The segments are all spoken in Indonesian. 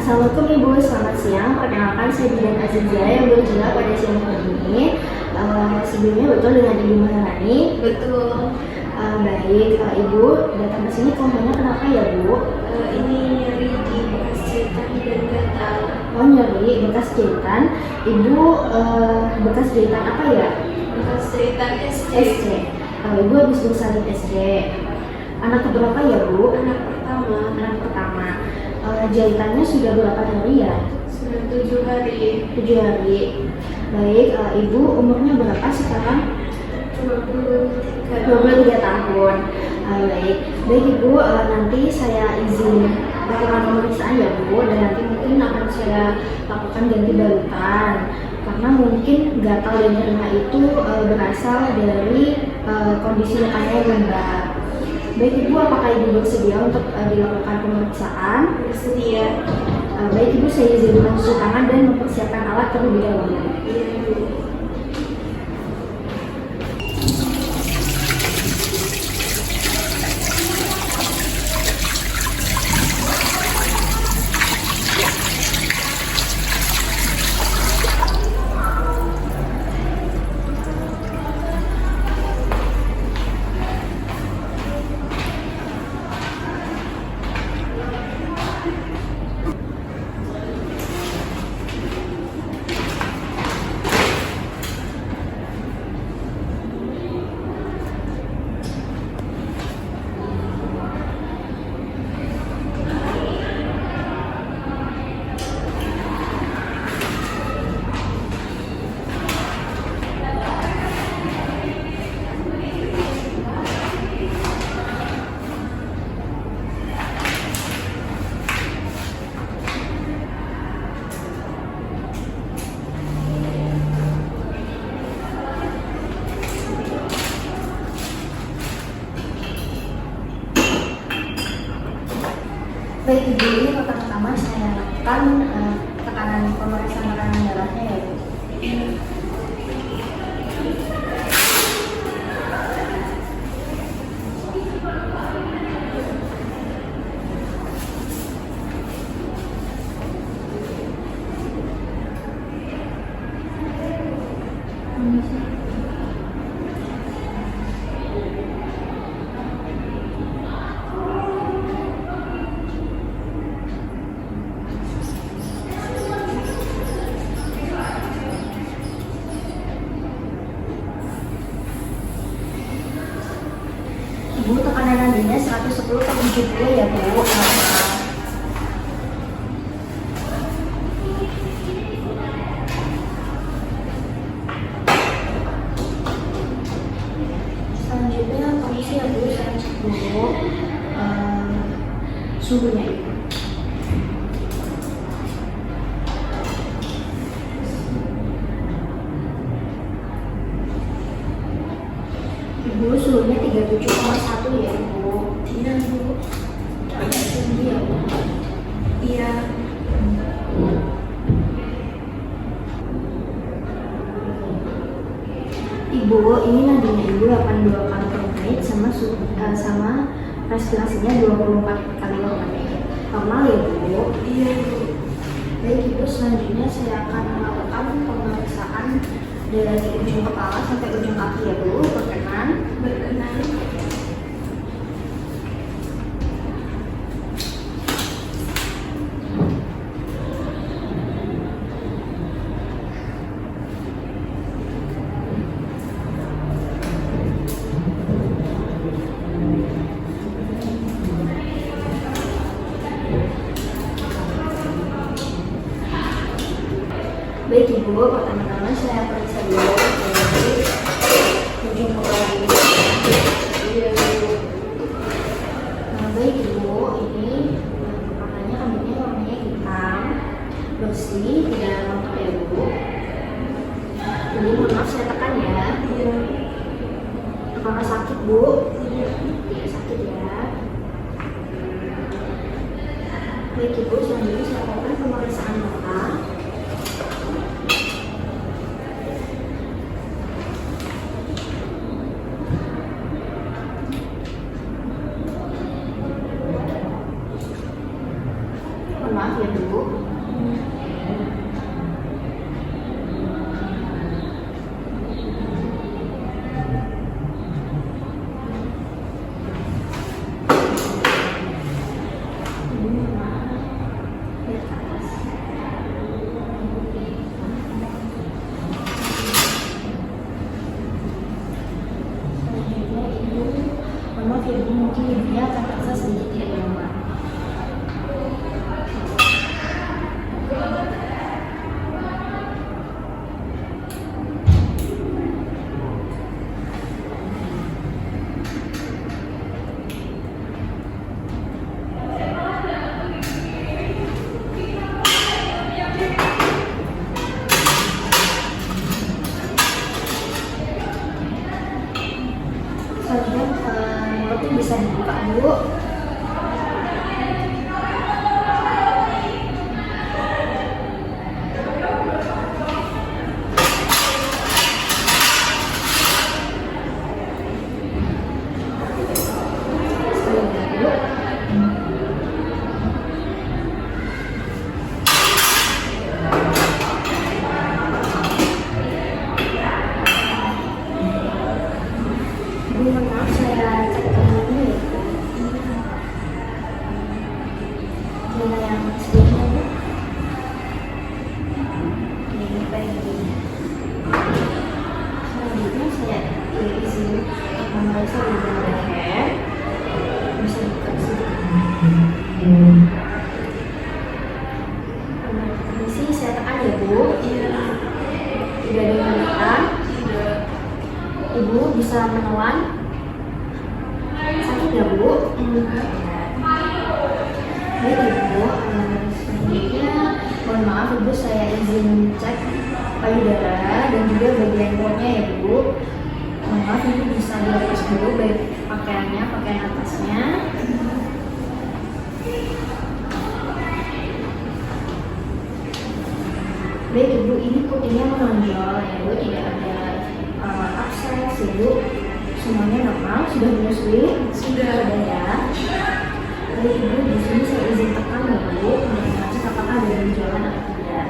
Assalamualaikum Ibu, selamat siang. Perkenalkan saya Dian Azizia yang berjumpa pada siang hari ini. Sebelumnya betul dengan Ibu Maharani? Betul. Baik, Ibu datang ke sini keluhannya kenapa ya Bu? Ini nyari di bekas jahitan dan gatal. Oh, nyeri bekas jahitan. Ibu bekas jahitan apa ya? Bekas jahitan SD. SD. Ibu habis bersalin SD. Anak keberapa ya Bu? Anak pertama. Anak pertama. Jahitannya sudah berapa hari ya? Sudah 7 hari. 7 hari. Baik, Ibu umurnya berapa sekarang? 23 tahun. Baik Ibu, nanti saya izin lakukan pemeriksaan ya Bu, dan nanti mungkin akan saya lakukan ganti balutan karena mungkin gatal dan nyerinya itu berasal dari kondisi lukanya yang lembab. Baik Ibu, apakah Ibu bersedia untuk dilakukan pemeriksaan? Bersedia. Baik Ibu, saya izin mencuci tangan dan mempersiapkan alat terlebih dahulu. Iya Bu. Baik Ibu, ini pertama-tama saya lakukan tekanan pemeriksaan tekanan darahnya ya Bu. Ibu, tekanan nadinya 110/70 ya Bu. Selanjutnya kondisi ya Bu, saya cek dulu suhunya Ibu. Ibu, suhunya 37,1 ya Bu. Iya Bu. Agak tinggi ya Bu. Iya. Ibu, ini nadinya Ibu 82 kali per menit sama respirasinya 24 kali per menit. Normal ya Bu? Iya Bu. Baik Ibu, selanjutnya saya akan melakukan pemeriksaan dari ujung kepala sampai ujung kaki ya Bu. Berkenan. Baik Ibu, pertama-tama saya periksa dulu dari ujung kepala Ibu. Baik Ibu, ini kepalanya rambutnya warnanya hitam, bersih, tidak rontok ya Bu. Jadi mohon maaf saya tekan ya. Apakah sakit Bu? Tidak sakit ya. Baik Ibu, selanjutnya saya lakukan pemeriksaan mata. Maaf ya Bu. Bu. Lihat ke atas. Selanjutnya Ibu, maaf ya Bu, mungkin ibunya akan terasa sedikit tidak nyaman. Selanjutnya mulutnya bisa dibuka Bu. Sekali lagi Bu. Bu, mohon maaf saya cek kameranya ya Bu. Mana yang sebelumnya Bu? Ini pagi. Selanjutnya saya izin untuk memeriksa bagian leher. Bisa buka sedikit. Permisi, saya tekan ya Bu. Iya. Tidak ada yang menekan. Tidak. Ibu bisa menelan. Sakit ya Bu? Enggak. Baik Ibu, selanjutnya mohon maaf Ibu, saya izin cek payudara dan juga bagian perutnya ya Bu. Mohon maaf Ibu bisa dilepas dulu baik pakaiannya, pakaian atasnya. Baik Ibu, ini putihnya menonjol ya Bu, tidak ada abses ya Bu. Semuanya normal, sudah menyusui? Sudah. Ya. Baik Ibu, di sini saya izin tekan ya Bu, untuk mengecek apakah ada benjolan atau tidak.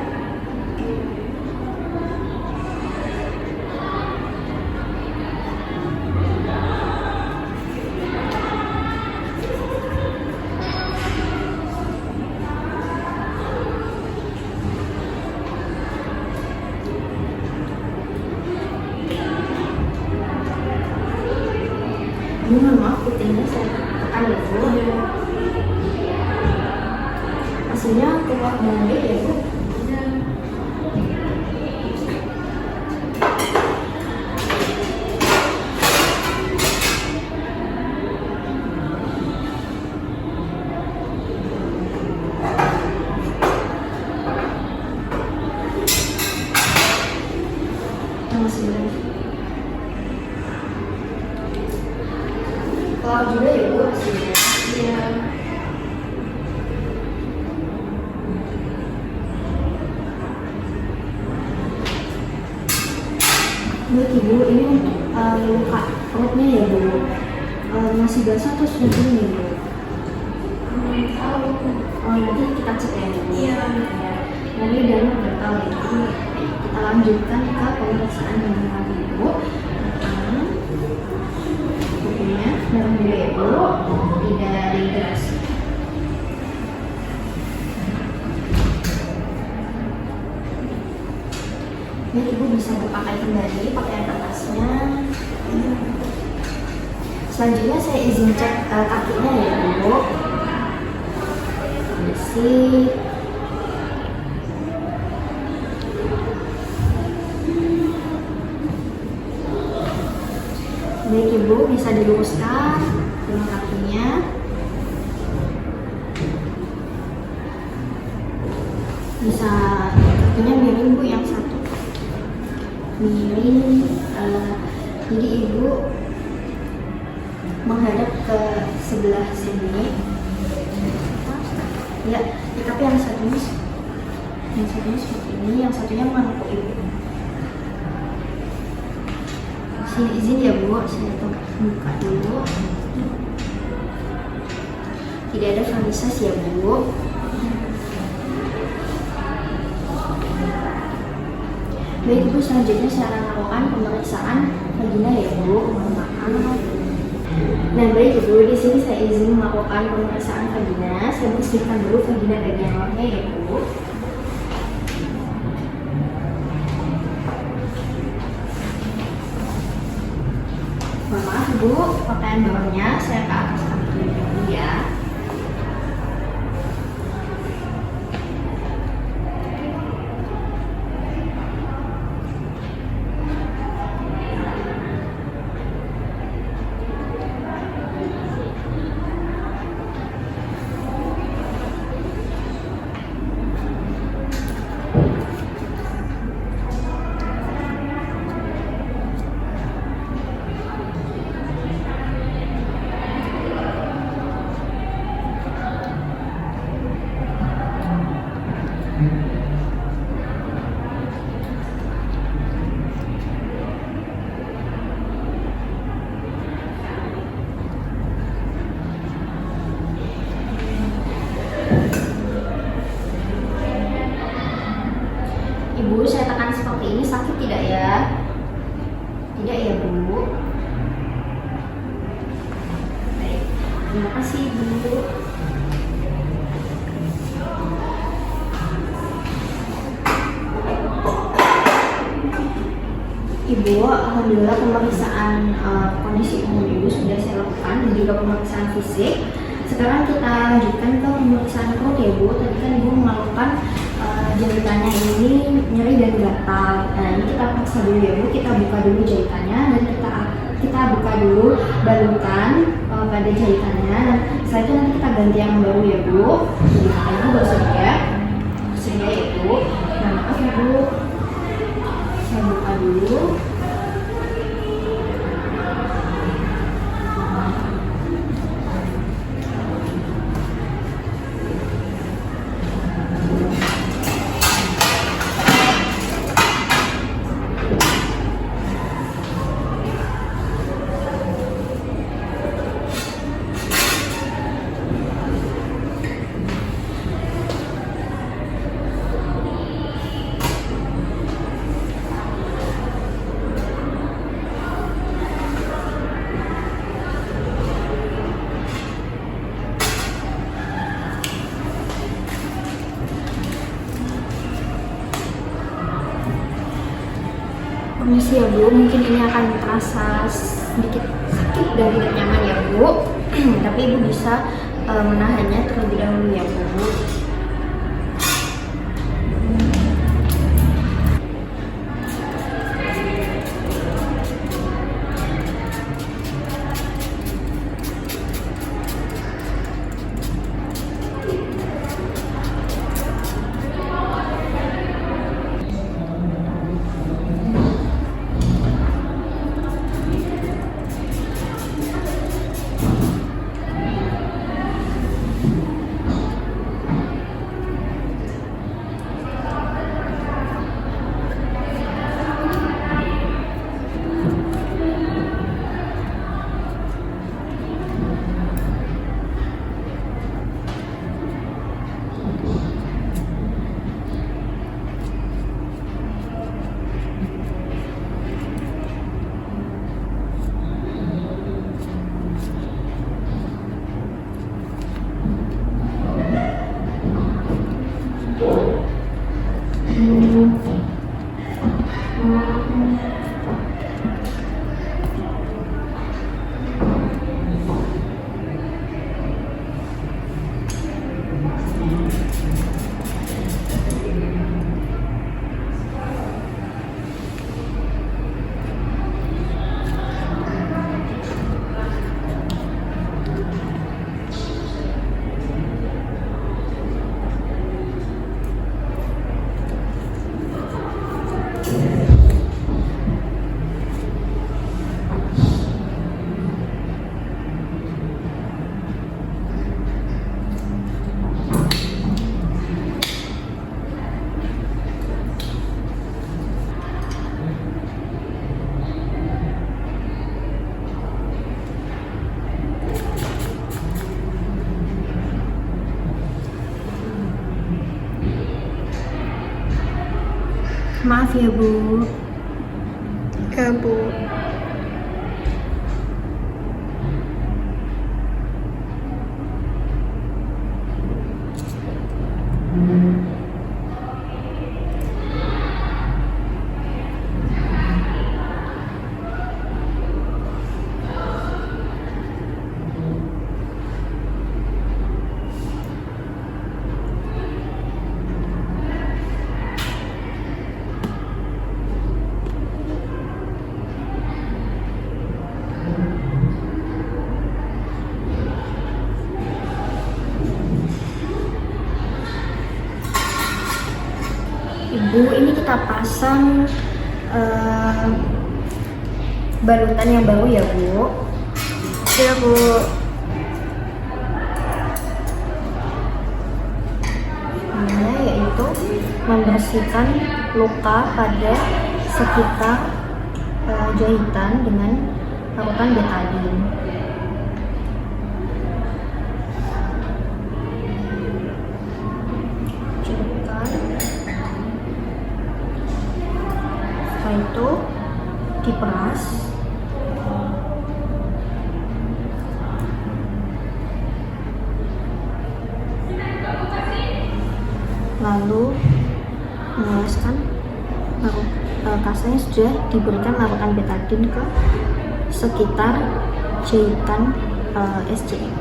Ini mohon maaf, putihnya saya tekan ya Bu. Hasilnya keluar dengan baik ya Bu. Iya. Masih belum. Keluar juga ya Bu hasilnya. Iya. Baik Ibu, ini untuk luka perutnya ya Bu. Masih basah atau sudah kering ya Bu? Tahu. Nanti kita cek ya Bu. Iya. Ya. Nanti dalam udah tahu ya. Jadi kita lanjutkan ke pemeriksaan yang lagi Bu. Putihnya dalam dulu ya Bu. Tidak dehidrasi. Baik Ibu, bisa dipakai kembali pakaian atasnya. Selanjutnya saya izin cek kakinya ya Bu. Bersih. Baik Ibu, bisa diluruskan dengan kakinya. Bisa kakinya miring Bu, yang satu miring. Jadi Ibu menghadap ke sebelah sini ya, tapi yang satunya seperti ini, yang satunya menghadap Ibu. Sini izin ya Bu, saya buka dulu. Tidak ada varises ya Bu. Baik Ibu, selanjutnya saya akan melakukan pemeriksaan vagina ya Bu. Mohon maaf. Nah baik Ibu, di sini saya izin melakukan pemeriksaan vagina. Saya bersihkan dulu vagina bagian luarnya ya Bu. Mohon maaf Ibu, pakaian bawahnya saya ke atas terlebih dahulu ya. Ibu, saya tekan seperti ini, sakit tidak ya? Tidak ya Bu? Baik, terima kasih Ibu. Ibu, alhamdulillah pemeriksaan kondisi umum Ibu sudah saya lakukan dan juga pemeriksaan fisik. Sekarang kita lanjutkan ke pemeriksaan perut ya Bu. Tadi kan Ibu melakukan jahitannya ini nyeri dan gatal. Nah ini kita periksa dulu ya Bu. Kita buka dulu jahitannya dan kita buka dulu balutan pada jahitannya. Dan setelah itu nanti kita ganti yang baru ya Bu. Jadi Ibu bersedia ya Bu. Nah maaf ya Bu. Saya buka dulu. Permisi ya Bu, mungkin ini akan terasa sedikit sakit dan tidak nyaman ya Bu. Tapi Ibu bisa menahannya terlebih dahulu ya Bu. Maaf ya Bu. Ya Bu. Ibu, ini kita pasang balutan yang baru ya Bu. Ya Bu. Nah, yaitu membersihkan luka pada sekitar jahitan dengan larutan betadine. Celupkan. Setelah itu diperas. Lalu mengoleskan kasanya sudah diberikan larutan betadine ke sekitar jahitan SCM.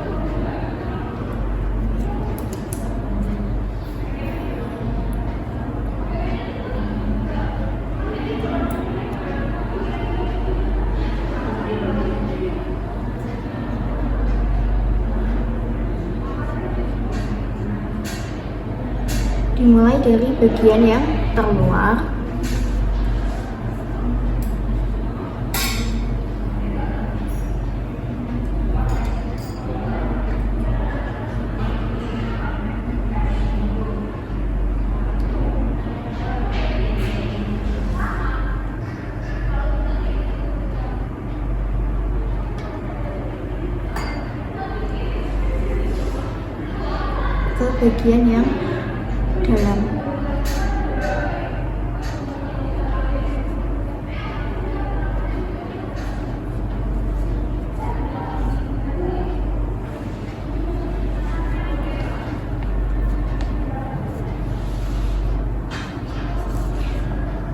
Dimulai dari bagian yang terluar. Ke bagian yang dalam.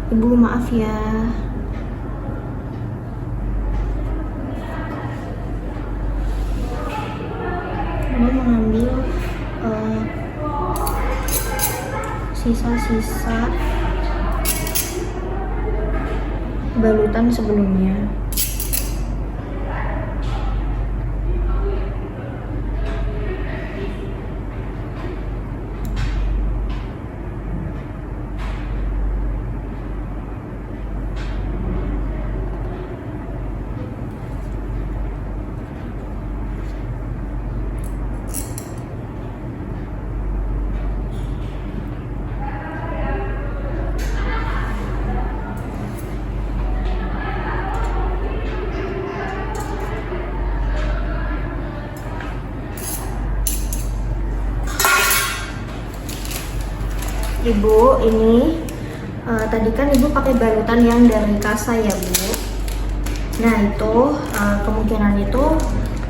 Ibu, maaf ya. Ibu mengambil sisa-sisa balutan sebelumnya. Ibu, ini tadi kan Ibu pakai balutan yang dari kasa ya Bu. Nah itu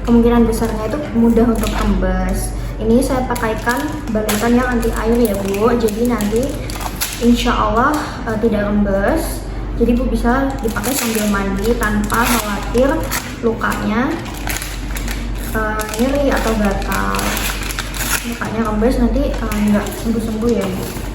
kemungkinan besarnya itu mudah untuk kembas. Ini saya pakaikan balutan yang anti air ya Bu. Jadi nanti insya Allah tidak kembas. Jadi Bu bisa dipakai sambil mandi tanpa khawatir lukanya nyeri atau gatal. Lukanya kembas nanti nggak sembuh-sembuh ya Bu.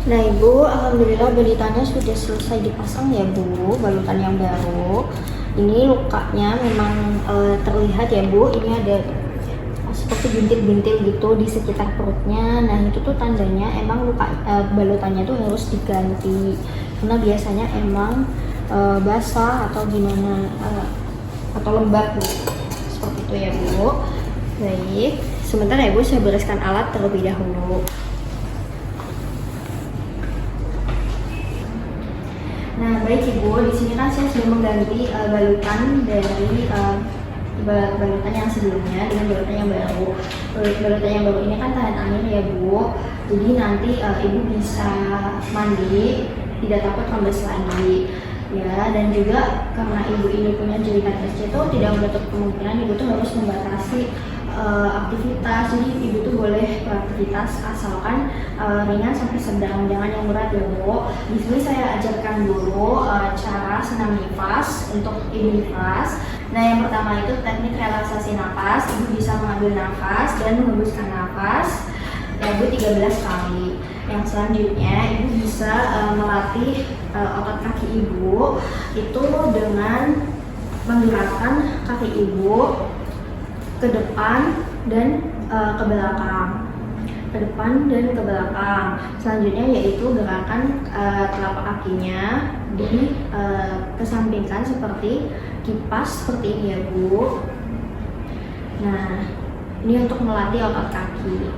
Nah ibu, alhamdulillah balutanya sudah selesai dipasang ya bu, balutan yang baru. Ini lukanya memang terlihat ya bu, ini ada seperti bintil-bintil gitu di sekitar perutnya. Nah itu tuh tandanya emang luka balutannya tuh harus diganti, karena biasanya emang basah atau gimana atau lembab bu, seperti itu ya bu. Baik, sebentar ya bu, saya bereskan alat terlebih dahulu. Nah baik ibu, di sini kan saya sudah mengganti balutan dari balutan yang sebelumnya dengan balutan yang baru. Balutan yang baru ini kan tahan angin ya bu, jadi nanti ibu bisa mandi tidak takut kembali lagi ya. Dan juga karena ibu ini punya jaringan SC itu tidak menutup kemungkinan ibu tuh harus membatasi aktivitas. Jadi ibu tuh boleh beraktivitas asalkan ringan sampai sedang, jangan yang berat ya bu. Di sini saya ajarkan dulu cara senam nifas untuk ibu nifas. Nah yang pertama itu teknik relaksasi nafas. Ibu bisa mengambil nafas dan mengembuskan nafas ya bu 13 kali. Yang selanjutnya ibu bisa melatih otot kaki ibu itu dengan menggerakkan kaki ibu ke depan dan ke belakang, ke depan dan ke belakang. Selanjutnya yaitu gerakan telapak kakinya dikesampingkan seperti kipas seperti ini ya bu. Nah ini untuk melatih otot kaki.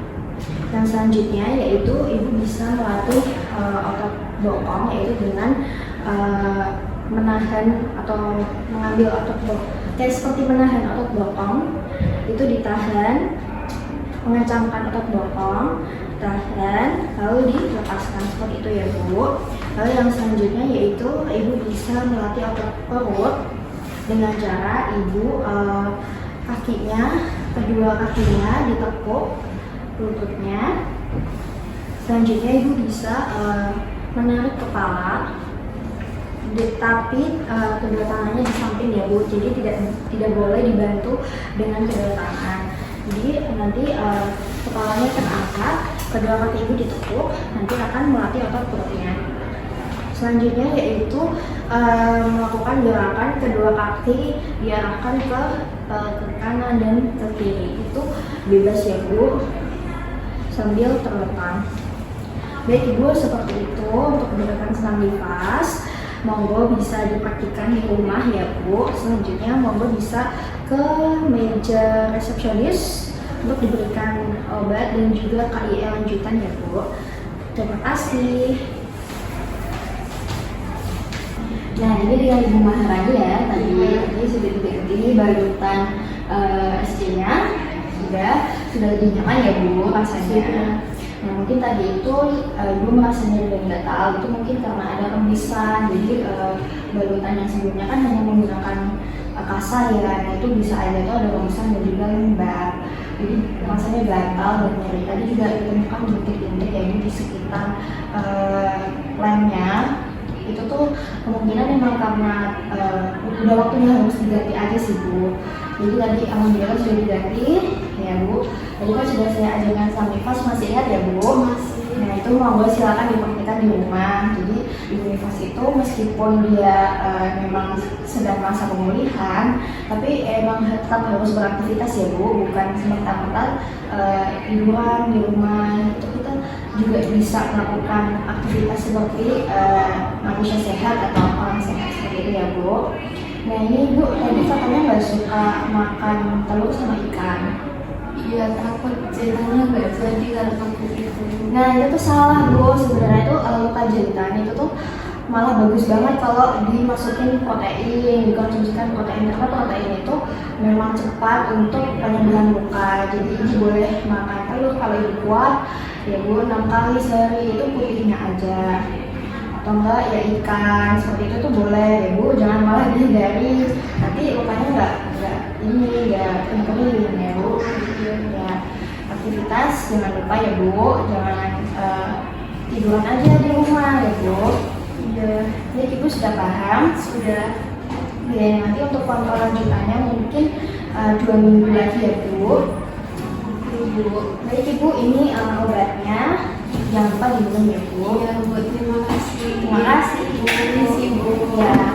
Yang selanjutnya yaitu ibu bisa melatih otot bokong, yaitu dengan menahan atau mengambil otot bokong, kayak seperti menahan otot bokong itu ditahan, mengencangkan otot bokong, tahan, lalu dilepaskan seperti itu ya bu. Lalu yang selanjutnya yaitu ibu bisa melatih otot perut dengan cara ibu kedua kakinya ditekuk lututnya. Selanjutnya ibu bisa menarik kepala, tapi kedua tangannya di samping ya bu, jadi tidak boleh dibantu dengan kedua tangan. Jadi nanti kepalanya terangkat, kedua kaki ibu ditekuk, nanti akan melatih otot perutnya. Selanjutnya yaitu melakukan gerakan kedua kaki diarahkan ke kanan dan ke kiri, itu bebas ya bu, sambil terlentang. Baik ibu, seperti itu untuk gerakan senam nifas. Monggo bisa dipraktikkan di rumah ya bu. Selanjutnya monggo bisa ke meja resepsionis untuk diberikan obat dan juga KIE lanjutan ya bu. Terima kasih. Nah ini dengan Ibu Maharani ya, tadi sudah diganti balutan SC-nya, sudah lebih nyaman ya bu rasanya. Nah mungkin tadi itu ibu merasa nyeri dan gatal, itu mungkin karena ada rembisan. Jadi balutan yang sebelumnya kan hanya menggunakan kasa ya, nah itu bisa aja itu ada rembisan dan juga lembab, jadi rasanya gatal dan nyeri. Tadi juga ditemukan bintik-bintik ya di sekitar lemnya. Itu tuh kemungkinan memang karena udah waktunya harus diganti aja sih bu. Jadi tadi alhamdulillah sudah diganti ya bu. Tadi kan sudah saya ajarkan senam nifas, masih ingat ya bu? Masih. Nah itu monggo silakan dipraktikkan di rumah. Jadi ibu nifas itu meskipun dia memang sedang masa pemulihan, tapi emang tetap harus beraktivitas ya bu, bukan semerta-merta tiduran di rumah. Itu kita juga bisa melakukan aktivitas seperti manusia sehat atau orang sehat seperti itu ya bu. Nah ini ibu tadi katanya nggak suka makan telur sama ikan. Iya, takut jahitannya nggak jadi karena takut itu. Nah itu tuh salah bu, sebenarnya itu luka jahitan itu tuh malah bagus banget kalau dimasukin protein, dikonsumsikan protein, karena protein itu memang cepat untuk penyembuhan luka. Jadi ibu boleh makan telur kalau ibu kuat ya bu 6 kali sehari, itu putihnya aja, atau enggak ya ikan seperti itu tuh boleh ya bu, jangan malah dihindari, nanti lukanya nggak kering ya bu. Ya aktivitas jangan lupa ya bu, jangan tiduran aja di rumah ya bu. Iya, jadi ibu sudah paham? Sudah. Ya nanti untuk kontrol lanjutannya mungkin 2 minggu lagi ya bu. Baik ibu, ini obatnya. Jangan lupa diminum ya Bu. Iya Bu, terima kasih. Terima kasih. Terima kasih Bu. Ya.